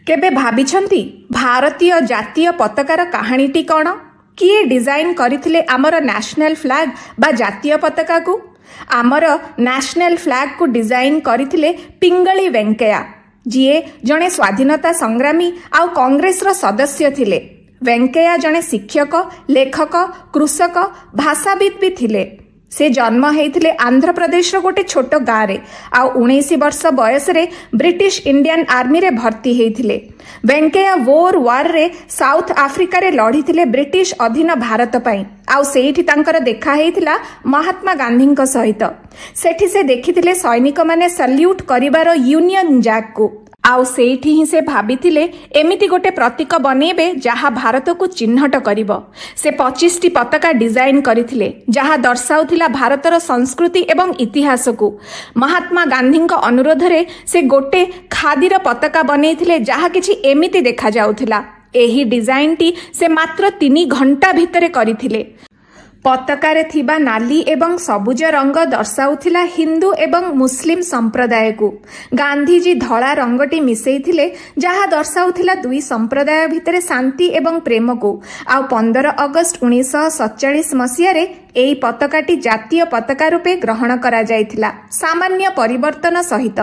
केबे भाबिछंती भारतीय जातीय पताकार कहानीटी कौन? किए डिजाइन करथिले आमर नेशनल फ्लैग बा जातीय पताका को? आमर नेशनल फ्लैग को डिजाइन करथिले पिंगली वेंकैया, जिए जणे स्वाधीनता संग्रामी आउ कांग्रेस रो सदस्य थिले। वेंकैया जणे शिक्षक, लेखक, कृषक, भाषाविद भी थिले। से जन्म हेइथिले आंध्र प्रदेश रो गोटे छोट गाँव रे आ 19 वर्ष बयस रे ब्रिटिश इंडियन आर्मी रे भर्ती हेइथिले। वेंकैया वोर वार रे साउथ अफ्रीका रे लढिथिले ब्रिटिश अधीन भारत पई आ सेठी तांकर देखा हेइथिला महात्मा गांधी सहित। सेठी से देखिथिले सैनिक माने सल्यूट करिवार यूनियन जैक को आउ सेठी ही से भाबिथिले एमिति गोटे प्रतीक बनेबे जहा भारत को चिन्हट करिवो। से 25टी पताका डिजाइन करिथिले जहा दर्शाउथिला भारतर संस्कृति एवं इतिहास को। महात्मा गांधी अनुरोध रे से गोटे खादीर पताका बनेइथिले जहा किछि एमिति देखा जाउथिला। एही डिजाइन टी से मात्र 3 घंटा भितरे करिथिले। पताकारे थिबा नाली एवं सबुज रंग दर्शाउथिला हिंदू एवं मुस्लिम संप्रदाय को। गांधीजी धला रंगटी मिसेइथिले जहा दर्शाउथिला दुई संप्रदाय भितरे शांति एवं प्रेम को। आ 15 अगस्त 1947 मसीह रे एई पताकाटी जातीय पताका रूपे ग्रहण करा जायथिला सामान्य परिवर्तन सहित।